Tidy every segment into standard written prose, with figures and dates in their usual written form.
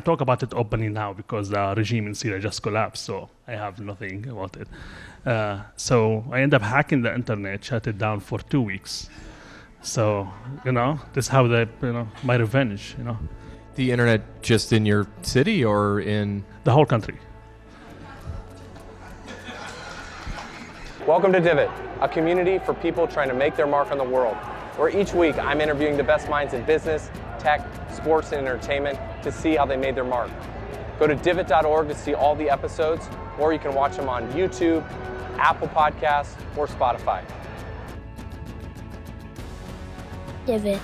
Talk about it openly now because the regime in Syria just collapsed, so I have nothing about it. So I end up hacking the internet, shut it down for 2 weeks. So, this is how my revenge, The internet just in your city or in the whole country. Welcome to Divot, a community for people trying to make their mark on the world, where each week I'm interviewing the best minds in business, tech, sports, and entertainment to see how they made their mark. Go to divot.org to see all the episodes, or you can watch them on YouTube, Apple Podcasts, or Spotify. Divot.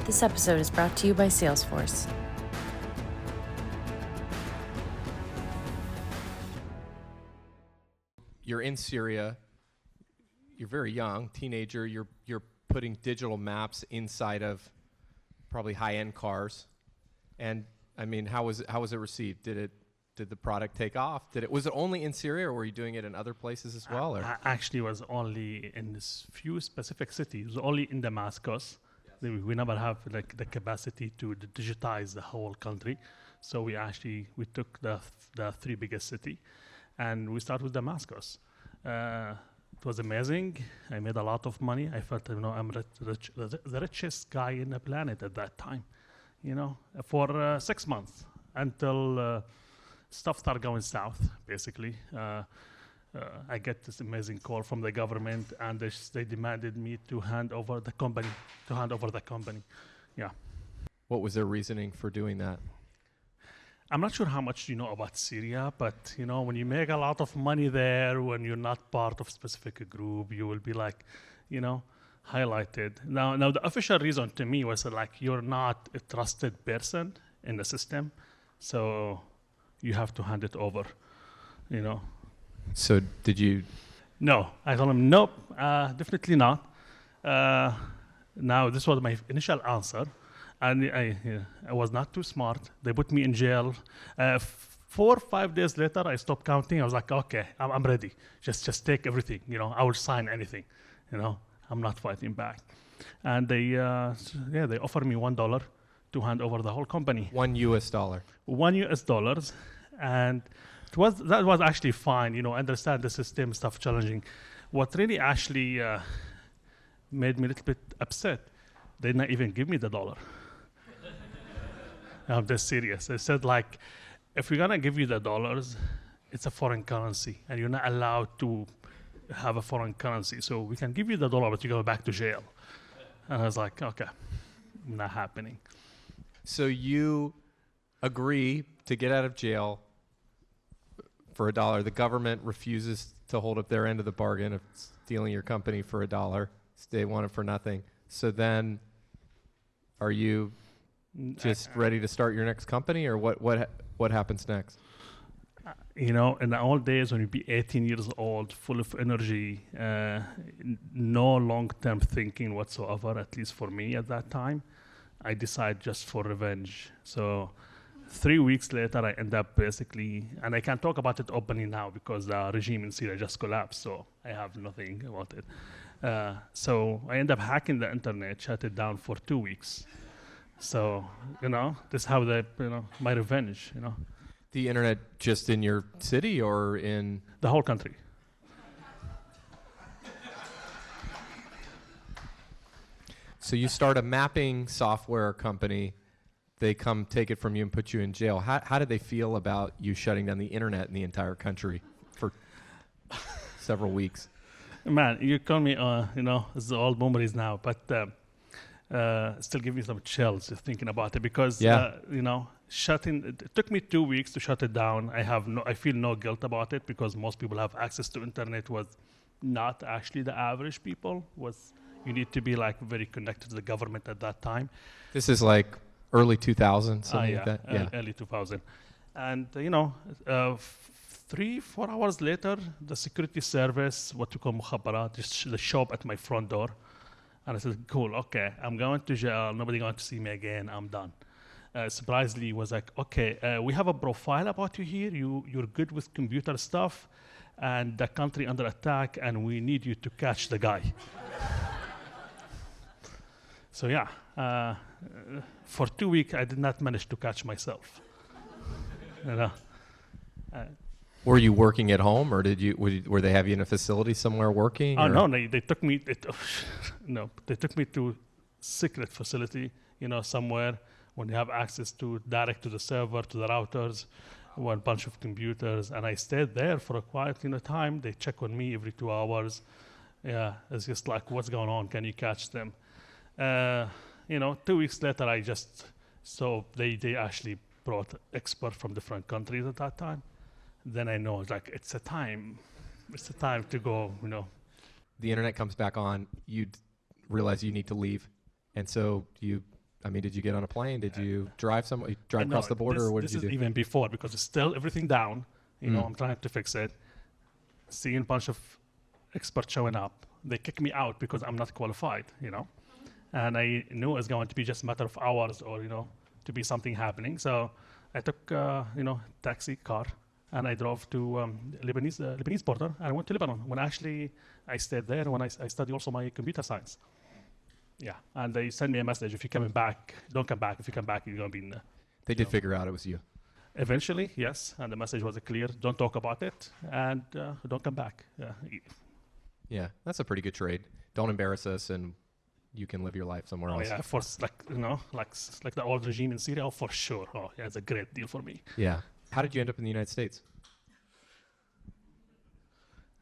This episode is brought to you by Salesforce. you're in Syria, you're very young, teenager, you're putting digital maps inside of probably high-end cars. And I mean, how was it received? Did the product take off? Was it only in Syria, or were you doing it in other places as well? Or? Actually, was only in this few specific cities. It was only in Damascus. Yes. We never have the capacity to digitize the whole country, so we took the three biggest city, and we started with Damascus. It was amazing. I made a lot of money. I felt I'm the richest guy in the planet at that time. For 6 months until stuff started going south, basically. I get this amazing call from the government, and they demanded me to hand over the company. Yeah. What was their reasoning for doing that? I'm not sure how much you know about Syria, but when you make a lot of money there, when you're not part of a specific group, you will be highlighted. Now the official reason to me was you're not a trusted person in the system, so you have to hand it over, So did you? No, I told him nope, definitely not. Now this was my initial answer, and I was not too smart. They put me in jail. 4 or 5 days later, I stopped counting. I was like, okay, I'm ready. Just take everything. I will sign anything. I'm not fighting back. And they offered me $1 to hand over the whole company. $1 US. $1 US, and that was actually fine. I understand the system stuff challenging. What really actually made me a little bit upset, they did not even give me the dollar. I'm just serious. They said if we're gonna give you the dollars, it's a foreign currency, and you're not allowed to have a foreign currency. So we can give you the dollar, but you go back to jail. And I was like, okay, not happening. So you agree to get out of jail for $1. The government refuses to hold up their end of the bargain of stealing your company for $1. They want it for nothing. So then, are you just ready to start your next company, or what happens next? In the old days, when you be 18 years old, full of energy, no long-term thinking whatsoever, at least for me at that time, I decided just for revenge. So 3 weeks later, I end up basically, and I can't talk about it openly now because the regime in Syria just collapsed, so I have nothing about it. So I end up hacking the internet, shut it down for 2 weeks. So, this is how my revenge, The internet just in your city or in? The whole country. So you start a mapping software company. They come take it from you and put you in jail. How did they feel about you shutting down the internet in the entire country for several weeks? Man, you call me, it's the old memories now, but still give me some chills just thinking about it because, it took me 2 weeks to shut it down. I feel no guilt about it because most people have access to internet. Was not actually the average people. You need to be very connected to the government at that time. This is early 2000s, something like that? Yeah, early 2000. And 3-4 hours later, the security service, what you call mukhabarat, they show up at my front door. And I said, cool, okay, I'm going to jail. Nobody going to see me again. I'm done. Surprisingly, was okay, we have a profile about you here. You're good with computer stuff, and the country under attack, and we need you to catch the guy. So yeah, for 2 weeks, I did not manage to catch myself. You know. Were you working at home, or were they have you in a facility somewhere working? Oh or? no, they took me. No, they took me to secret facility. Somewhere when you have access to direct to the server, to the routers, one bunch of computers, and I stayed there for a quite time. They check on me every 2 hours. Yeah, it's just like, what's going on? Can you catch them? 2 weeks later, so they actually brought experts from different countries at that time. Then I know it's a time to go. The internet comes back on. You realize you need to leave, and so did you get on a plane? Did you drive across the border, or what did you do? This is even before, because it's still everything down. I'm trying to fix it. Seeing a bunch of experts showing up, they kick me out because I'm not qualified. And I knew it was going to be just a matter of hours, or to be something happening. So I took taxi car, and I drove to Lebanese border, and I went to Lebanon. When actually I stayed there, when I studied also my computer science. Yeah, and they sent me a message: if you're coming back, don't come back. If you come back, you're going to be in the... They did figure out it was you. Eventually, yes, and the message was clear: don't talk about it, and don't come back. Yeah, that's a pretty good trade. Don't embarrass us, and you can live your life somewhere else. Yeah, for like the old regime in Syria, for sure. Oh, yeah, it's a great deal for me. Yeah. How did you end up in the United States?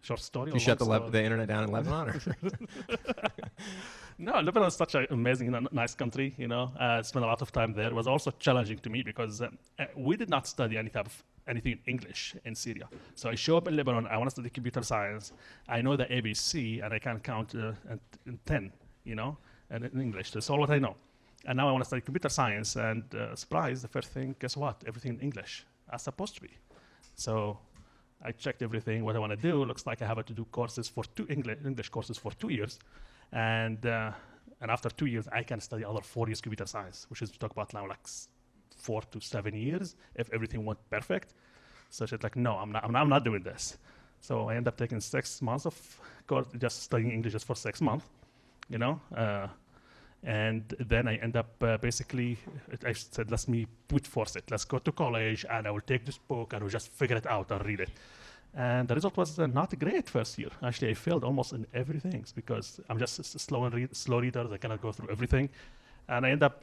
Short story. You shut the internet down in Lebanon, or? No, Lebanon is such an amazing, nice country. Spent a lot of time there. It was also challenging to me because we did not study anything in English in Syria. So I show up in Lebanon. I want to study computer science. I know the ABC, and I can count in 10. And in English. That's all what I know. And now I want to study computer science. And surprise, the first thing, guess what? Everything in English, as supposed to be. So I checked everything, what I want to do. Looks like I have to do courses for English courses for 2 years. And after 2 years, I can study other 4 years computer science, which is we talk about now 4 to 7 years if everything went perfect. So she's like, no, I'm not doing this. So I end up taking 6 months of course, just studying English just for 6 months, and then I end up I said, let me brute force it. Let's go to college, and I will take this book, and we'll just figure it out and read it. And the result was not great first year. Actually, I failed almost in everything because I'm just a slow reader. I cannot go through everything. And I end up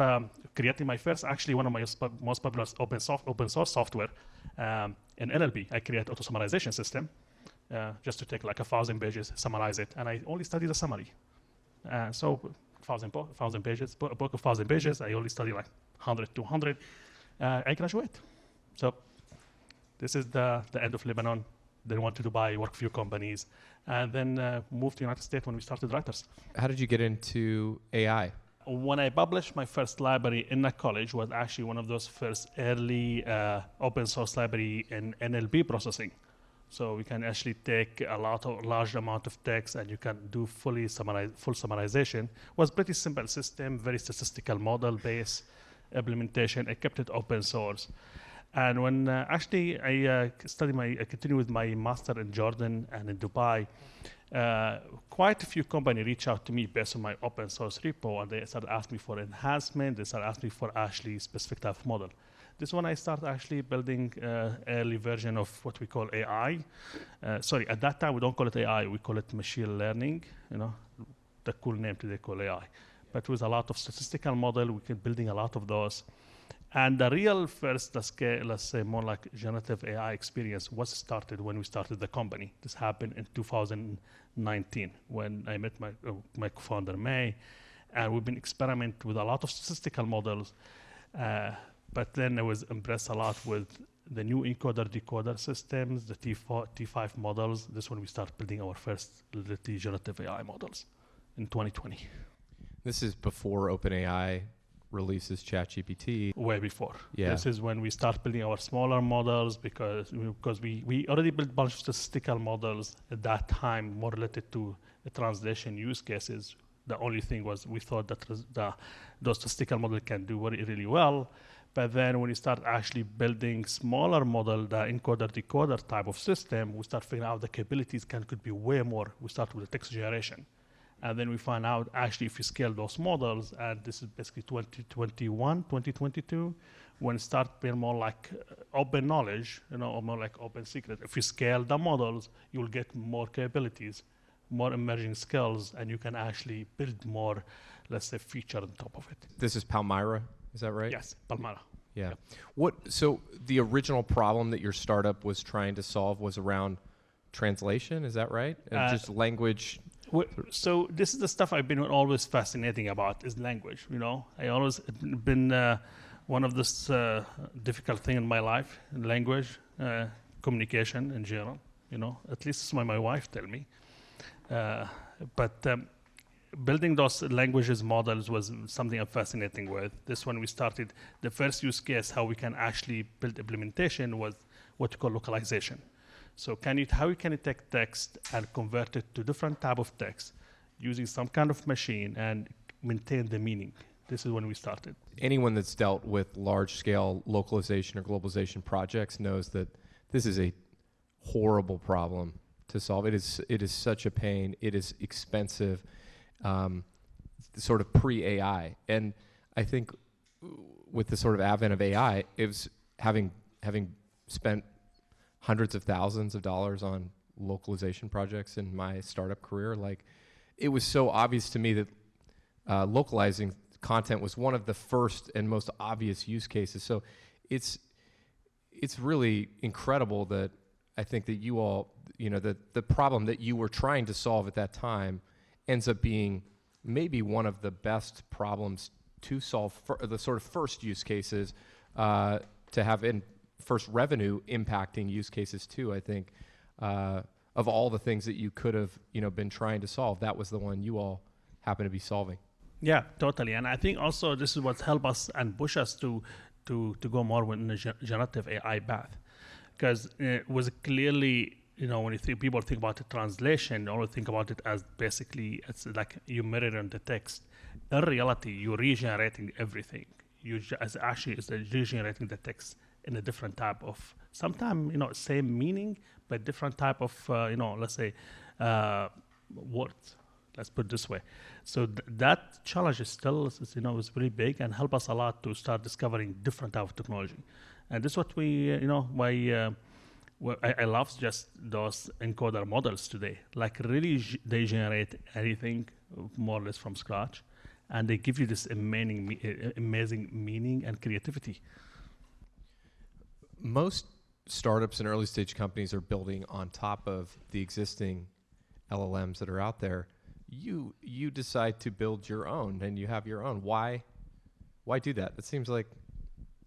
creating my first, actually one of my most popular open source software in LLB. I create auto-summarization system just to take 1,000 pages, summarize it. And I only study the summary. So 1,000 pages, book of 1,000 pages, I only study 100, 200. I graduate. So this is the end of Lebanon. Then went to Dubai, work for a few companies, and then moved to the United States when we started Writers. How did you get into AI? When I published my first library in a college was actually one of those first early open source library in NLP processing. So we can actually take large amount of text, and you can do full summarization. It was pretty simple system, very statistical model based implementation. I kept it open source. And when actually I continued with my master in Jordan and in Dubai, quite a few companies reached out to me based on my open source repo, and they started asking me for enhancement. They started asking me for actually specific type of model. This one I started actually building early version of what we call AI. At that time we don't call it AI, we call it machine learning. The cool name today called AI. But with a lot of statistical model, we kept building a lot of those. And the real first, let's say more like generative AI experience was started when we started the company. This happened in 2019 when I met my co-founder, May, and we've been experimenting with a lot of statistical models. But then I was impressed a lot with the new encoder-decoder systems, the T5 models. This is when we started building our first generative AI models in 2020. This is before OpenAI releases ChatGPT. Way before. Yeah. This is when we start building our smaller models because we already built a bunch of statistical models at that time more related to the translation use cases. The only thing was we thought that those statistical models can do really well. But then when you start actually building smaller model, the encoder-decoder type of system, we start figuring out the capabilities could be way more. We start with the text generation. And then we find out actually if you scale those models, and this is basically 2021, 2022, when start being more like open knowledge, or more like open secret. If you scale the models, you'll get more capabilities, more emerging skills, and you can actually build more, let's say, feature on top of it. This is Palmyra, is that right? Yes, Palmyra. Yeah. So the original problem that your startup was trying to solve was around translation, is that right? And just language. So this is the stuff I've been always fascinating about is language. I always been one of this difficult thing in my life, language, communication in general. At least it's what my wife tell me. But building those languages models was something I'm fascinating with. This when we started, the first use case how we can actually build implementation was what we call localization. So how can you take text and convert it to different type of text using some kind of machine and maintain the meaning? This is when we started. Anyone that's dealt with large-scale localization or globalization projects knows that this is a horrible problem to solve. It is such a pain. It is expensive, sort of pre-AI. And I think with the sort of advent of AI, it was having spent hundreds of thousands of dollars on localization projects in my startup career, like it was so obvious to me that localizing content was one of the first and most obvious use cases. So it's really incredible that I think that you all, the problem that you were trying to solve at that time ends up being maybe one of the best problems to solve for the sort of first use cases to have in first revenue impacting use cases too. I think of all the things that you could have been trying to solve, that was the one you all happen to be solving. Yeah, totally. And I think also this is what helped us and push us to go more with the generative AI path, because it was clearly, when people think about the translation, they always think about it as basically it's like you mirror in the text. In reality, you're regenerating everything. It's regenerating the text in a different type of, sometimes same meaning, but different type of let's say words. Let's put it this way. So that challenge is still, is really big and help us a lot to start discovering different type of technology. And this is what we, I love just those encoder models today. Like really, they generate anything more or less from scratch, and they give you this amazing meaning and creativity. Most startups and early stage companies are building on top of the existing LLMs that are out there. You decide to build your own, and you have your own. Why do that? It seems like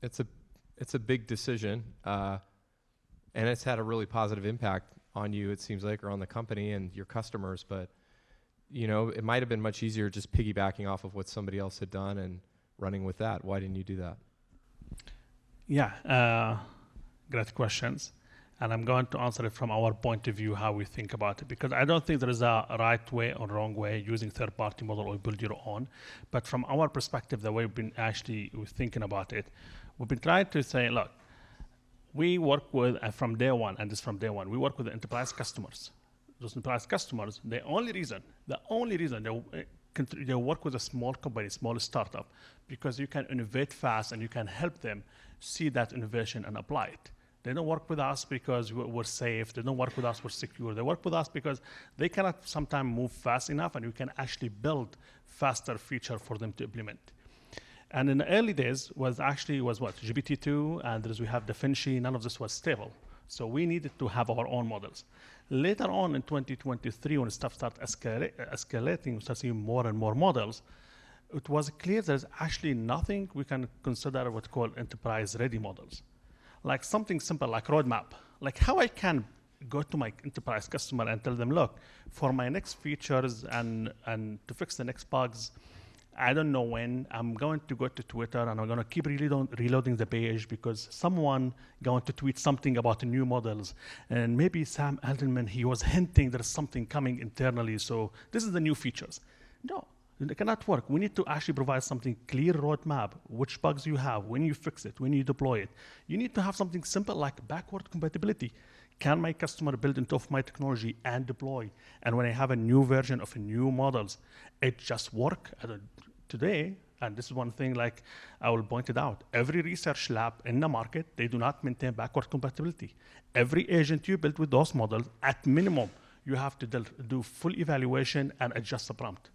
it's a big decision, and it's had a really positive impact on you, it seems like, or on the company and your customers. But it might have been much easier just piggybacking off of what somebody else had done and running with that. Why didn't you do that? Yeah, great questions. And I'm going to answer it from our point of view, how we think about it, because I don't think there is a right way or wrong way using third-party model or build your own. But from our perspective, the way we've been we're thinking about it, we've been trying to say, look, we work with, from day one, and this from day one, we work with the enterprise customers. Those enterprise customers, the only reason they work with a small company, small startup, because you can innovate fast and you can help them see that innovation and apply it. They don't work with us because we're safe. They don't work with us, we're secure. They work with us because they cannot sometimes move fast enough, and we can actually build faster feature for them to implement. And in the early days was what? GPT-2, and we have DaVinci. None of this was stable. So we needed to have our own models. Later on in 2023, when stuff started escalating, we started seeing more and more models, it was clear there's actually nothing we can consider what called enterprise-ready models. Like something simple like roadmap, like how I can go to my enterprise customer and tell them, look, for my next features and to fix the next bugs, I don't know when, I'm going to go to Twitter and I'm going to keep reloading the page because someone going to tweet something about the new models. And maybe Sam Altman, he was hinting there's something coming internally, so this is the new features. No. It cannot work. We need to actually provide something clear roadmap, which bugs you have, when you fix it, when you deploy it. You need to have something simple like backward compatibility. Can my customer build on top of my technology and deploy? And when I have a new version of a new models, it just work. Today, And this is one thing, like I will point it out. Every research lab in the market, they do not maintain backward compatibility. Every agent you build with those models, at minimum, you have to do full evaluation and adjust the prompt.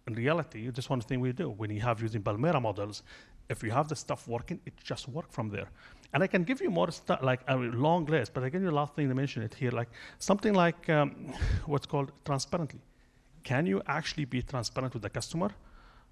In reality, this one thing we do. When you have using Palmera models, if you have the stuff working, it just work from there. And I can give you more stuff, like a long list, but I give you the last thing to mention it here, like something like what's called transparently. Can you actually be transparent with the customer?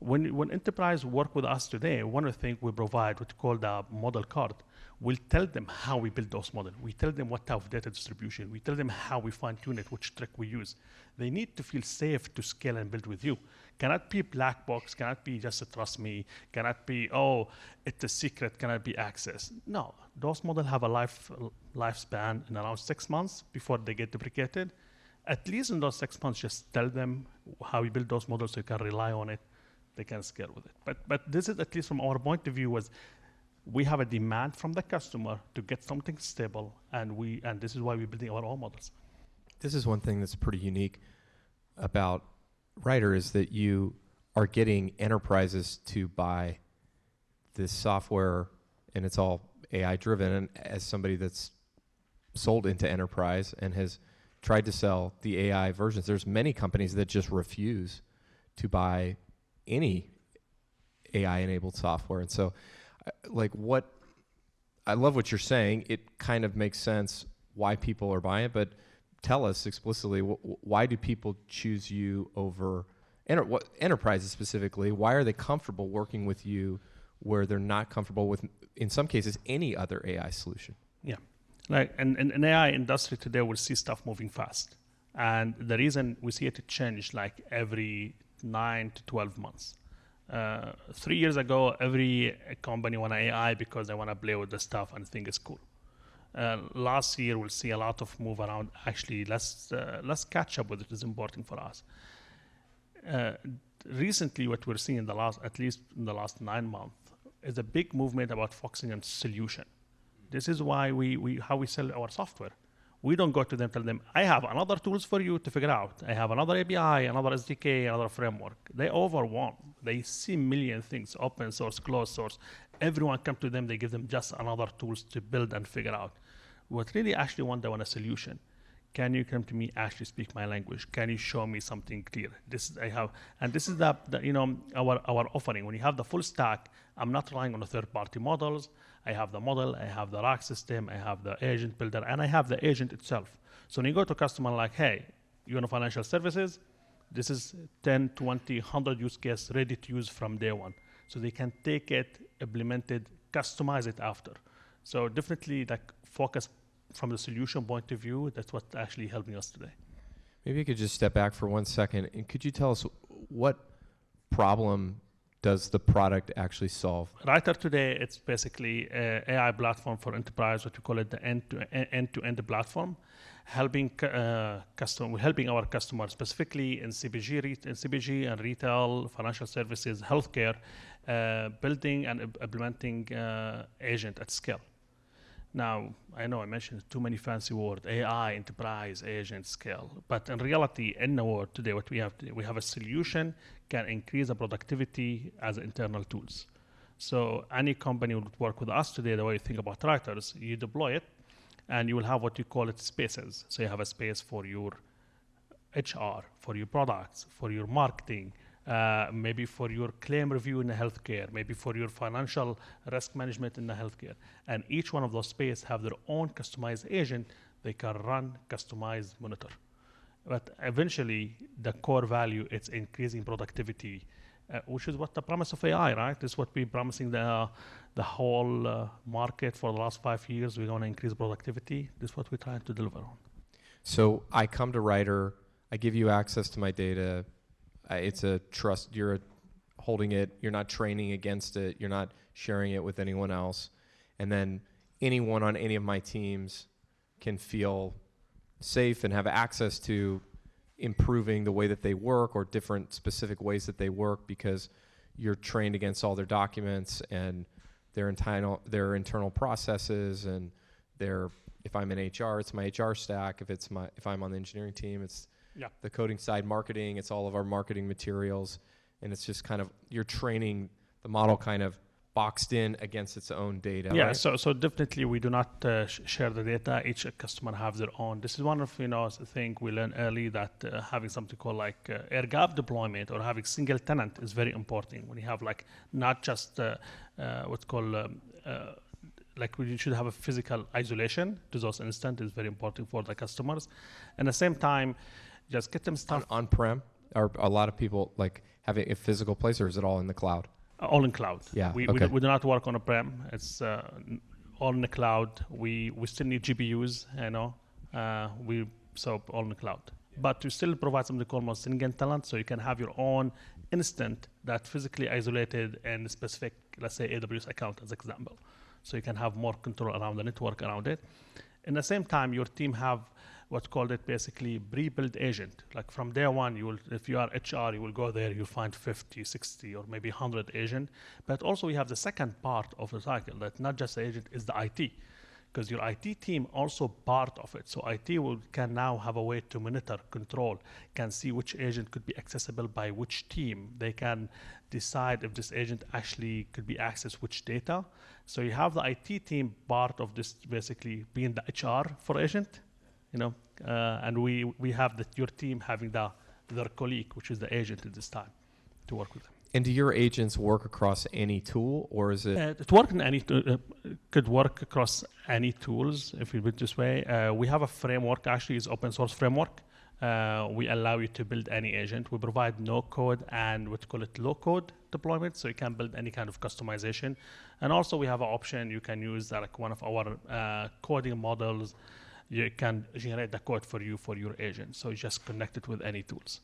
When enterprise work with us today, one of the things we provide, what we call the model card, we'll tell them how we build those models. We tell them what type of data distribution. We tell them how we fine tune it, which trick we use. They need to feel safe to scale and build with you. Cannot be black box, cannot be just a trust me, cannot be, oh, it's a secret, cannot be accessed. No, those models have a lifespan in around 6 months before they get deprecated. At least in those 6 months, just tell them how you build those models so you can rely on it. They can scale with it. But this is, at least from our point of view, was we have a demand from the customer to get something stable, and this is why we're building our own models. This is one thing that's pretty unique about Writer is that you are getting enterprises to buy this software, and it's all AI driven. And as somebody that's sold into enterprise and has tried to sell the AI versions, there's many companies that just refuse to buy any AI-enabled software. And so, I love what you're saying. It kind of makes sense why people are buying it, but tell us explicitly, why do people choose you over enterprises specifically? Why are they comfortable working with you where they're not comfortable with, in some cases, any other AI solution? Yeah, like in AI industry today, we'll see stuff moving fast. And the reason we see it change like every 9 to 12 months. 3 years ago, every company want AI because they want to play with the stuff and think it's cool. Last year, we'll see a lot of move around. Actually, let's catch up with it. It's important for us. Recently, what we're seeing at least in the last 9 months, is a big movement about focusing on solution. This is why how we sell our software. We don't go to them, tell them, I have another tools for you to figure out. I have another API, another SDK, another framework. They overwhelm. They see million things, open source, closed source. Everyone come to them, they give them just another tools to build and figure out. What really actually want, they want a solution. Can you come to me, actually speak my language? Can you show me something clear? This is our offering. When you have the full stack, I'm not relying on the third-party models. I have the model, I have the rack system, I have the agent builder, and I have the agent itself. So when you go to a customer like, hey, you want financial services? This is 10, 20, 100 use case ready to use from day one. So they can take it, implement it, customize it after. So definitely focus from the solution point of view. That's what's actually helping us today. Maybe you could just step back for 1 second. And could you tell us what problem does the product actually solve? Writer today, it's basically an AI platform for enterprise, what we call it the end-to-end platform, helping our customers, specifically in CPG and retail, financial services, healthcare, building and implementing agent at scale. Now, I know I mentioned too many fancy words, AI, enterprise, agent, scale. But in reality, in the world today, what we have a solution can increase the productivity as internal tools. So any company would work with us today, the way you think about writers, you deploy it, and you will have what you call it spaces. So you have a space for your HR, for your products, for your marketing, maybe for your claim review in the healthcare, maybe for your financial risk management in the healthcare. And each one of those spaces have their own customized agent they can run, customize, monitor. But eventually, the core value is increasing productivity, which is what the promise of AI, right? This is what we're promising the whole market for the last 5 years. We're going to increase productivity. This is what we're trying to deliver on. So I come to Writer, I give you access to my data. It's a trust, you're holding it, you're not training against it, you're not sharing it with anyone else. And then anyone on any of my teams can feel safe and have access to improving the way that they work or different specific ways that they work because you're trained against all their documents and their internal processes and if I'm in HR, it's my HR stack. If I'm on the engineering team, it's the coding side, marketing, it's all of our marketing materials. And it's just kind of, you're training the model kind of boxed in against its own data. Yeah, right? so definitely we do not share the data. Each customer has their own. This is one of the thing we learned early, that having something called like air gap deployment or having single tenant is very important. When you have like not just what's called like we should have a physical isolation to those instances is very important for the customers. And at the same time, just get them stuff On-prem, are a lot of people like having a physical place, or is it all in the cloud? all in cloud. Yeah, we okay. do not work on a prem. It's all in the cloud. We still need GPUs, so all in the cloud. But to still provide something called more single tenant, so you can have your own instant that physically isolated and specific, let's say AWS account as example. So you can have more control around the network around it. In the same time, your team have what's called it basically pre-built agent. Like from day one, if you are HR, you will go there, you'll find 50, 60, or maybe 100 agent. But also we have the second part of the cycle that not just the agent is the IT, because your IT team also part of it. So IT can now have a way to monitor, control, can see which agent could be accessible by which team. They can decide if this agent actually could be accessed which data. So you have the IT team part of this basically being the HR for agent, and we have your team having their colleague, which is the agent at this time, to work with them. And do your agents work across any tool, or is it? It work in could work across any tools, if you put it this way. We have a framework, actually, it's open source framework. We allow you to build any agent. We provide no code and what call it low code deployment, so you can build any kind of customization. And also we have an option you can use like one of our coding models. You can generate the code for you for your agent. So you just connect it with any tools.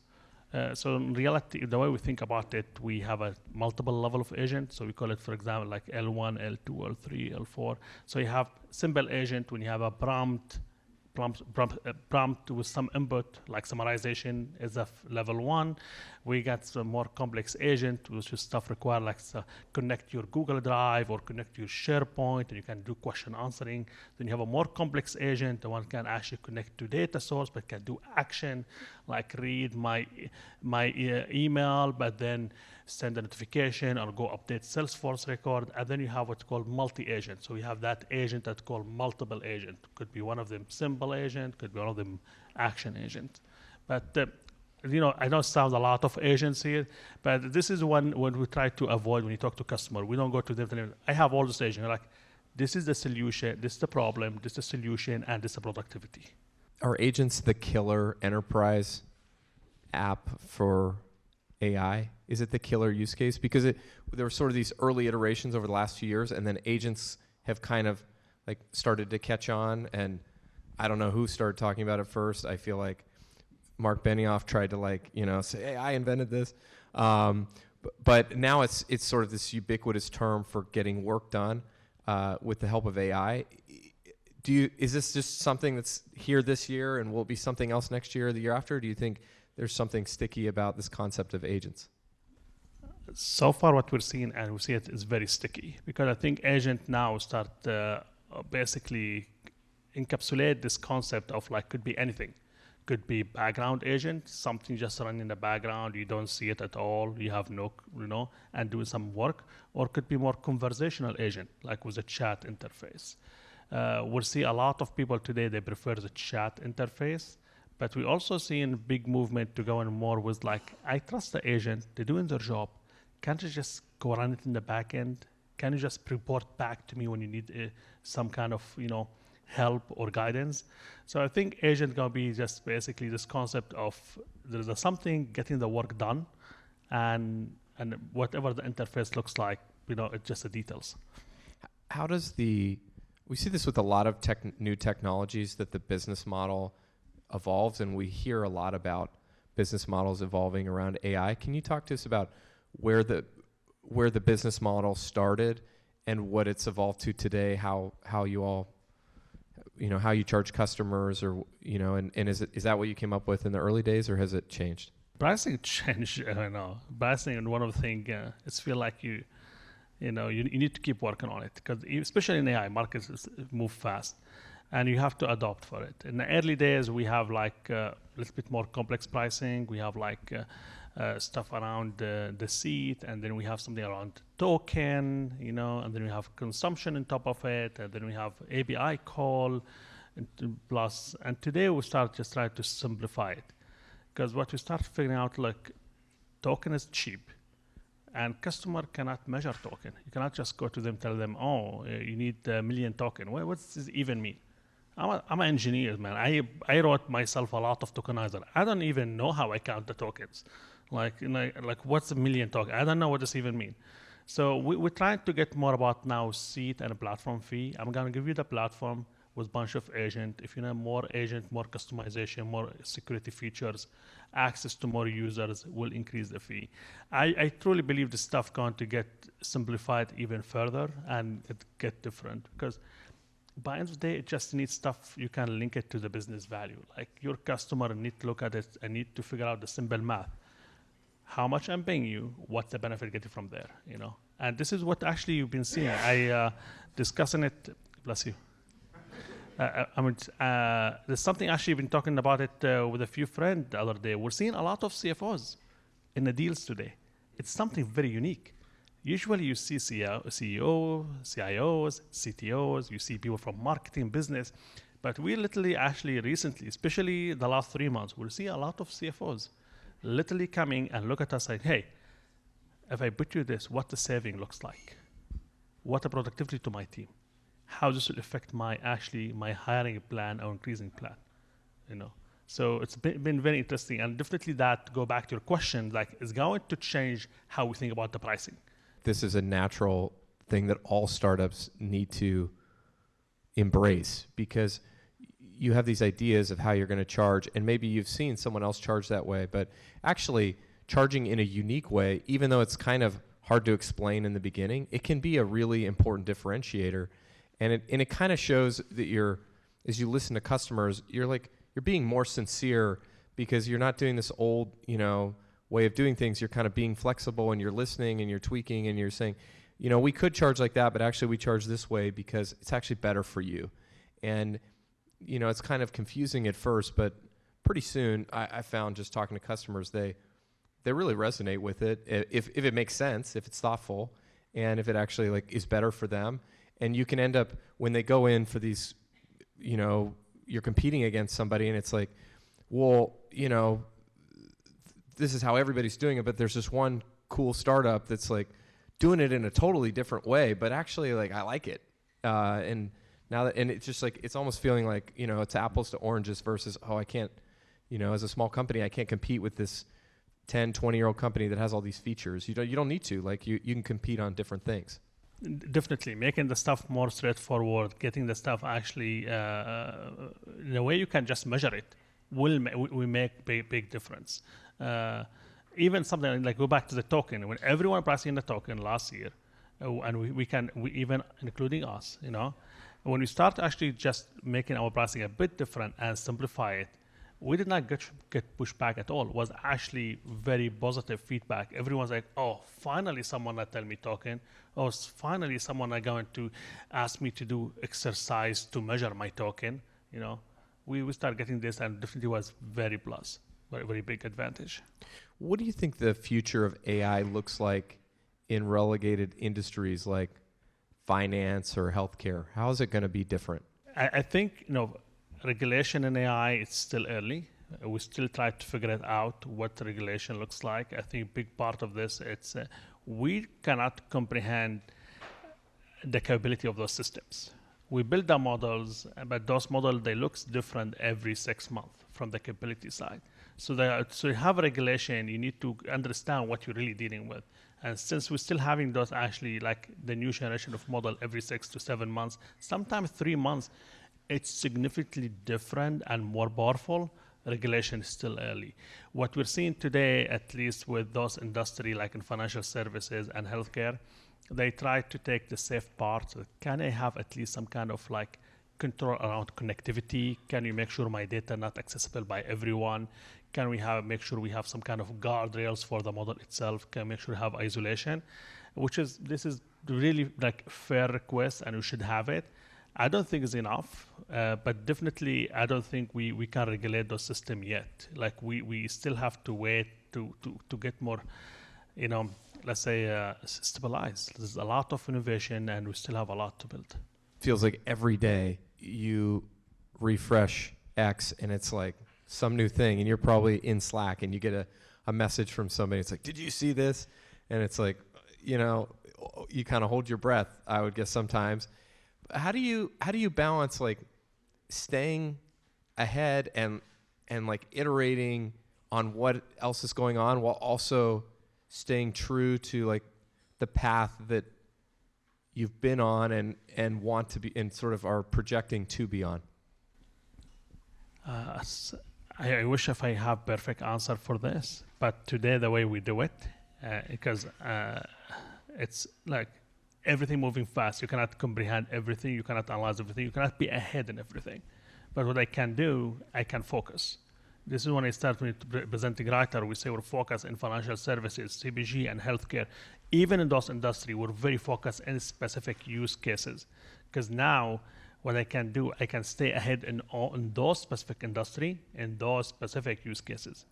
So in reality, the way we think about it, we have a multiple level of agent. So we call it, for example, like L1, L2, L3, L4. So you have simple agent when you have a prompt with some input, like summarization is a level 1. We got some more complex agent, which is stuff required like connect your Google Drive or connect your SharePoint, and you can do question answering. Then you have a more complex agent, the one can actually connect to data source, but can do action, like read my email, but then send a notification or go update Salesforce record. And then you have what's called multi-agent. So you have that agent that's called multiple agent. Could be one of them simple agent, could be one of them action agent. But I know it sounds a lot of agents here, but this is one when we try to avoid when you talk to customer. We don't go to them. I have all this agent. Like, this is the solution, this is the problem, this is the solution, and this is the productivity. Are agents the killer enterprise app for AI? Is it the killer use case? Because there were sort of these early iterations over the last few years, and then agents have kind of like started to catch on, and I don't know who started talking about it first. I feel like Mark Benioff tried to say, hey, I invented this. But now it's sort of this ubiquitous term for getting work done with the help of AI. Is this just something that's here this year and will it be something else next year or the year after? Or do you think there's something sticky about this concept of agents? So far what we're seeing, and we see it, is very sticky, because I think agent now start basically encapsulate this concept of could be anything. Could be background agent, something just running in the background, you don't see it at all, you have and doing some work, or could be more conversational agent, like with a chat interface. We'll see a lot of people today, they prefer the chat interface, but we also see a big movement to go in more with I trust the agent, they're doing their job. Can't you just go run it in the back end? Can you just report back to me when you need some kind of, help or guidance? So I think agent gonna be just basically this concept of there's something getting the work done, and whatever the interface looks like, it's just the details. How does we see this with a lot of new technologies, that the business model evolves, and we hear a lot about business models evolving around AI. Can you talk to us about where the business model started and what it's evolved to today, how you all how you charge customers, or and is that what you came up with in the early days, or has it changed? Pricing changed. I don't know. Pricing, and one of the things, it's feel like you need to keep working on it, because especially in AI, markets move fast, and you have to adopt for it. In the early days, we have a little bit more complex pricing. We have stuff around the seat, and then we have something around token, and then we have consumption on top of it, and then we have API call, and today we start just trying to simplify it, because what we start figuring out, like, token is cheap, and customer cannot measure token. You cannot just go to them, tell them, oh, you need a million token. What does this even mean? I'm an engineer, man. I wrote myself a lot of tokenizer. I don't even know how I count the tokens. Like what's a million token? I don't know what this even mean. So we're trying to get more about now seat and a platform fee. I'm gonna give you the platform with bunch of agent. If you know more agent, more customization, more security features, access to more users will increase the fee. I truly believe this stuff going to get simplified even further and it get different, because by the end of the day, it just needs stuff you can link it to the business value. Like your customer need to look at it and need to figure out the simple math. How much I'm paying you, what's the benefit getting from there, And this is what actually you've been seeing. I discussing it, bless you. There's something actually been talking about it with a few friends the other day. We're seeing a lot of CFOs in the deals today. It's something very unique. Usually you see CEO, CIOs, CTOs, you see people from marketing, business, but we literally actually recently, especially the last 3 months, we'll see a lot of CFOs literally coming and look at us like, hey, if I put you this, what the saving looks like, what the productivity to my team, how this will affect my hiring plan or increasing plan, So it's been very interesting, and definitely that go back to your question, like it's going to change how we think about the pricing. This is a natural thing that all startups need to embrace, because you have these ideas of how you're going to charge, and maybe you've seen someone else charge that way, but actually charging in a unique way, even though it's kind of hard to explain in the beginning, it can be a really important differentiator. And it kind of shows that as you listen to customers, you're being more sincere, because you're not doing this old, way of doing things. You're kind of being flexible, and you're listening, and you're tweaking, and you're saying, we could charge like that, but actually we charge this way because it's actually better for you. And it's kind of confusing at first, but pretty soon I found, just talking to customers, they really resonate with it if it makes sense, if it's thoughtful, and if it actually is better for them. And you can end up, when they go in for these, you're competing against somebody, and it's like, well, this is how everybody's doing it, but there's this one cool startup that's doing it in a totally different way, but actually I like it. And now that, and it's just it's almost feeling like, it's apples to oranges versus, I can't, as a small company, I can't compete with this 10, 20-year-old company that has all these features. You don't need to, you can compete on different things. Definitely making the stuff more straightforward, getting the stuff actually in a way you can just measure it will make big difference. Even something like, go back to the token, when everyone pricing the token last year, and we even including us, when we start actually just making our pricing a bit different and simplify it, we did not get pushback at all. It was actually very positive feedback. Everyone's like, oh, finally someone that tell me token. Oh, finally someone are going to ask me to do exercise to measure my token. We start getting this, and definitely was very plus, very big advantage. What do you think the future of AI looks like in relegated industries like finance or healthcare? How is it going to be different? I think, regulation in AI, it's still early. We still try to figure it out, what regulation looks like. I think a big part of this, it's we cannot comprehend the capability of those systems. We build the models, but those models, they look different every 6 months from the capability side. So you have a regulation, you need to understand what you're really dealing with. And since we're still having those actually the new generation of model every 6 to 7 months, sometimes 3 months, it's significantly different and more powerful. Regulation is still early. What we're seeing today, at least with those industry like in financial services and healthcare, they try to take the safe part. So can I have at least some kind of control around connectivity? Can we make sure my data not accessible by everyone? Can we make sure we have some kind of guardrails for the model itself? Can we make sure we have isolation? This is really fair request, and we should have it. I don't think it's enough, but definitely I don't think we can regulate those systems yet. We still have to wait to get more, let's say, stabilized. There's a lot of innovation, and we still have a lot to build. Feels like every day you refresh X, and it's like some new thing, and you're probably in Slack, and you get a message from somebody. It's like, did you see this? And it's like, you kind of hold your breath, I would guess sometimes. How do you balance like staying ahead and like iterating on what else is going on while also staying true to like the path that you've been on and want to be and sort of are projecting to be on? I wish if I have perfect answer for this, but today the way we do it, because it's like everything moving fast. You cannot comprehend everything. You cannot analyze everything. You cannot be ahead in everything. But what I can do, I can focus. This is when I start presenting Writer. We say we're focused in financial services, CPG, and healthcare. Even in those industries, we're very focused in specific use cases. Because now, what I can do, I can stay ahead in those specific industry, in those specific use cases.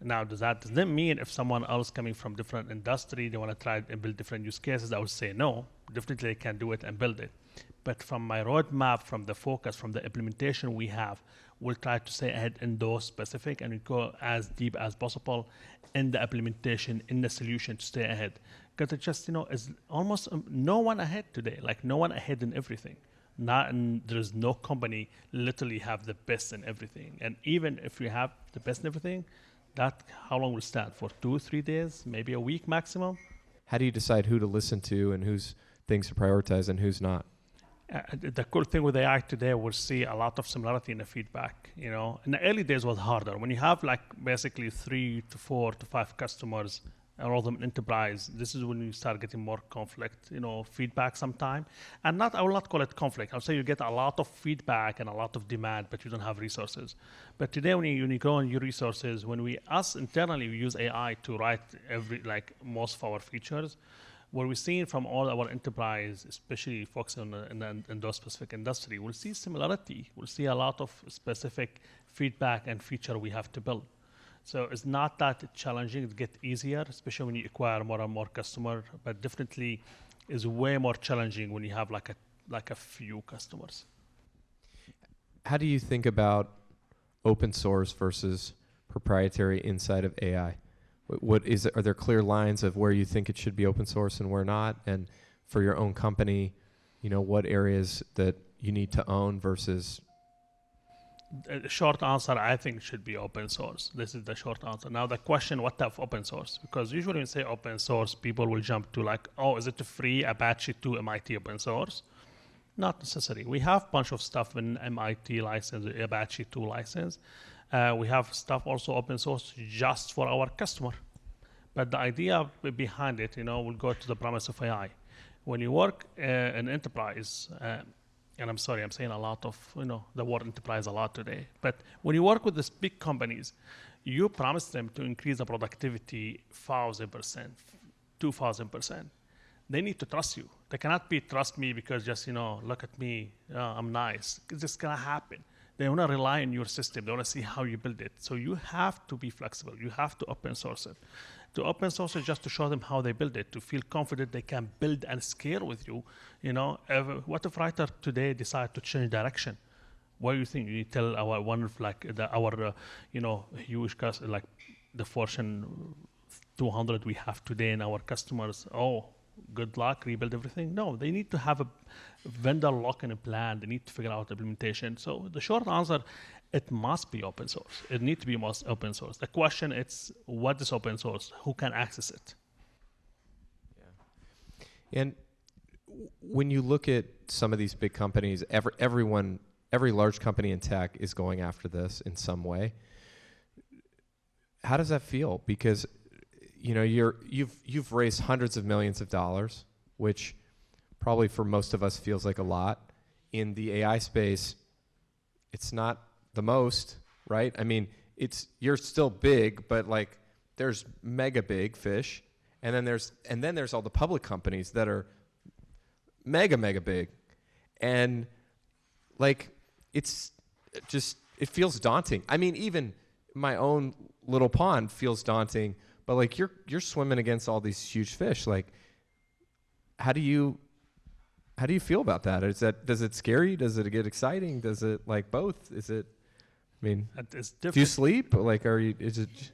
Now, does that mean if someone else coming from different industry, they want to try and build different use cases? I would say no. Definitely, I can do it and build it. But from my roadmap, from the focus, from the implementation we have, we'll try to stay ahead in those specific, and we go as deep as possible in the implementation, in the solution to stay ahead. Because it just, is almost no one ahead today. Like no one ahead in everything. There's no company literally have the best in everything. And even if we have the best in everything, that how long will stand? For 2-3 days, maybe a week maximum? How do you decide who to listen to and whose things to prioritize and who's not? The cool thing with AI today, we'll see a lot of similarity in the feedback. In the early days was harder. When you have like basically 3 to 4 to 5 customers, and all of them enterprise, this is when you start getting more conflict, feedback sometime. And I will not call it conflict. I'll say you get a lot of feedback and a lot of demand, but you don't have resources. But today when you grow on your resources, us internally, we use AI to write most of our features. What we're seeing from all our enterprise, especially focusing in those specific industry, we'll see similarity. We'll see a lot of specific feedback and feature we have to build. So it's not that challenging. It gets easier, especially when you acquire more and more customer, but definitely is way more challenging when you have like a few customers. How do you think about open source versus proprietary inside of AI? Are there clear lines of where you think it should be open source and where not? And for your own company, what areas that you need to own versus? The short answer, I think, should be open source. This is the short answer. Now, the question, what type of open source? Because usually when you say open source, people will jump to is it a free Apache 2 MIT open source? Not necessary. We have a bunch of stuff in MIT license, Apache 2 license. We have stuff also open source just for our customer. But the idea behind it, we'll go to the premise of AI. When you work in enterprise, and I'm sorry, I'm saying a lot of, the word enterprise a lot today. But when you work with these big companies, you promise them to increase the productivity 1,000%, 2,000%. They need to trust you. They cannot trust me because just, look at me, I'm nice. It's just gonna happen. They wanna rely on your system. They wanna see how you build it. So you have to be flexible. You have to open source it. To open source it just to show them how they build it, to feel confident they can build and scale with you. What if Writer today decide to change direction? What do you think? You tell our huge customers, like the Fortune 200 we have today in our customers, good luck, rebuild everything. No, they need to have a vendor lock-in plan. They need to figure out implementation. So the short answer, it must be open source. It needs to be most open source. The question is, what is open source? Who can access it? Yeah. And when you look at some of these big companies, every large company in tech is going after this in some way. How does that feel? Because you've raised hundreds of millions of dollars, which probably for most of us feels like a lot. In the AI space, it's not the most, right? I mean, you're still big, but there's mega big fish, and then there's all the public companies that are mega big, and it feels daunting. I mean, even my own little pond feels daunting, but like you're swimming against all these huge fish. Like, how do you feel about that? Does it scare you? Does it get exciting? Does it like both? Is it? I mean, it's do you sleep? Like, is it?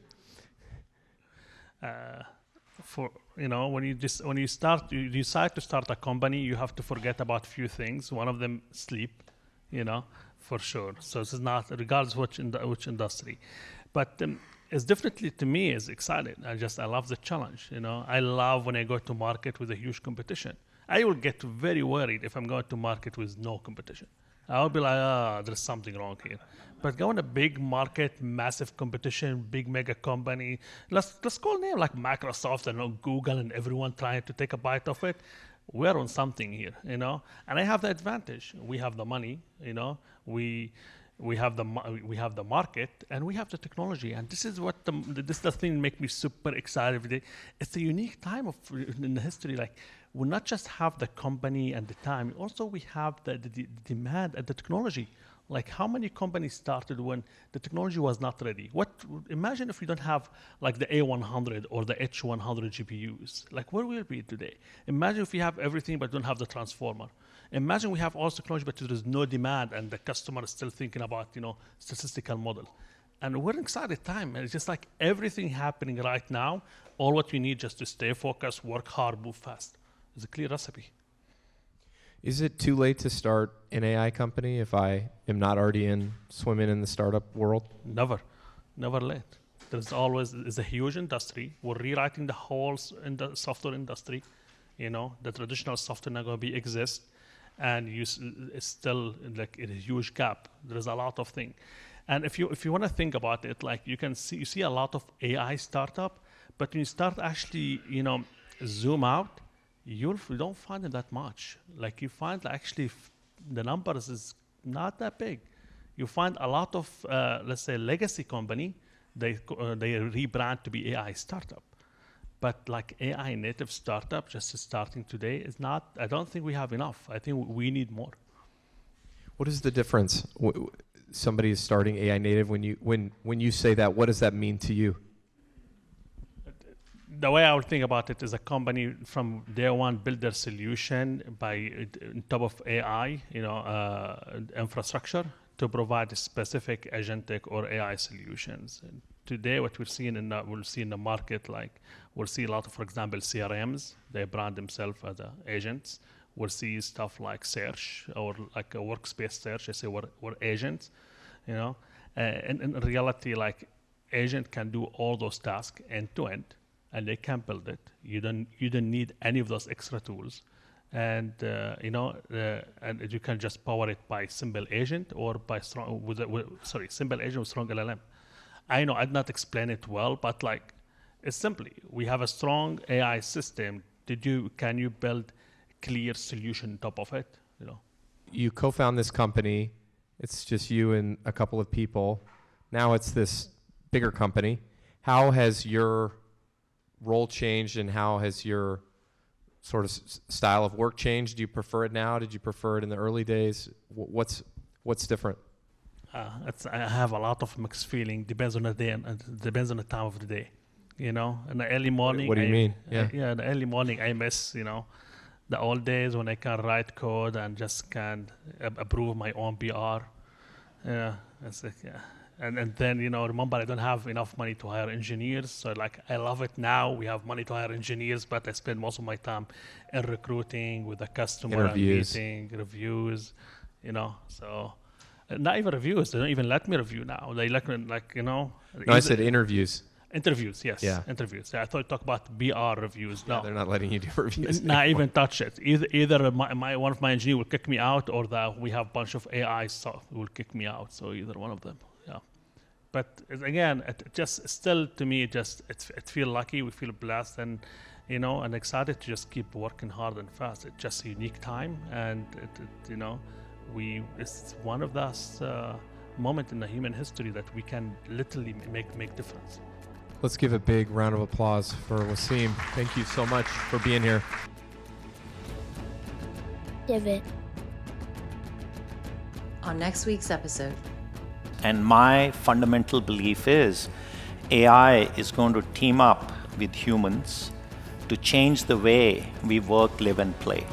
When you decide to start a company, you have to forget about a few things. One of them, sleep, for sure. So this is not regardless which industry, but it's definitely, to me, is exciting. I love the challenge. I love when I go to market with a huge competition. I will get very worried if I'm going to market with no competition. I'll be like, there's something wrong here. But going a big market, massive competition, big mega company, let's call name like Microsoft and Google and everyone trying to take a bite of it. We're on something here, and I have the advantage. We have the money, we have the market, and we have the technology, and this is what this the thing make me super excited. It's a unique time in the history. Like, we not just have the company and the time, also we have the demand and the technology. Like, how many companies started when the technology was not ready? Imagine if we don't have like the A100 or the H100 GPUs. Like, where will we be today? Imagine if we have everything but don't have the transformer. Imagine we have all technology but there is no demand and the customer is still thinking about, statistical model. And we're in excited time. And it's just like everything happening right now. All what we need just to stay focused, work hard, move fast. It's a clear recipe. Is it too late to start an AI company if I am not already swimming in the startup world? Never late. There's always a huge industry. We're rewriting the whole in the software industry. The traditional software not going to exist, and it's still like in a huge gap. There's a lot of things, and if you want to think about it, like you see a lot of AI startup, but when you start actually zoom out, you don't find it that much. Like, you find actually the numbers is not that big. You find a lot of let's say legacy company, they rebrand to be AI startup, but like AI native startup just starting today is not. I don't think we have enough. I think we need more. What is the difference? Somebody is starting AI native. When you say that, what does that mean to you? The way I would think about it is a company from day one build their solution on top of AI, infrastructure to provide specific agentic or AI solutions. And today, what we'll see in the market, like we'll see a lot of, for example, CRMs. They brand themselves as agents. We'll see stuff like search or like a workspace search. I say we're agents, and in reality, like agent can do all those tasks end to end. And they can build it. You don't need any of those extra tools, and and you can just power it by simple agent or by simple agent with strong LLM. I know I did not explain it well, but like it's simply we have a strong AI system. Can you build clear solution on top of it? You co-found this company. It's just you and a couple of people. Now it's this bigger company. How has your role changed, and how has your sort of style of work changed? Do you prefer it now? Did you prefer it in the early days? What's different? I have a lot of mixed feeling. Depends on the day and depends on the time of the day. In the early morning. What do you mean? Yeah. In the early morning, I miss the old days when I can write code and just can approve my own PR. It's like, yeah. And then, remember, I don't have enough money to hire engineers. So, like, I love it now. We have money to hire engineers, but I spend most of my time in recruiting with the customer, interviews. And meeting, reviews, So, not even reviews. They don't even let me review now. They let me, No, I said interviews. Interviews, yes. Yeah. Interviews. I thought you talk about BR reviews. Yeah, no, they're not letting you do reviews. Not even touch it. Either one of my engineers will kick me out, or we have a bunch of AI stuff will kick me out. So either one of them. Yeah. But again, it just still to me, it feel lucky. We feel blessed, and and excited to just keep working hard and fast. It's just a unique time, and it's one of those moment in the human history that we can literally make difference. Let's give a big round of applause for Waseem. Thank you so much for being here. Divot. On next week's episode. And my fundamental belief is AI is going to team up with humans to change the way we work, live, and play.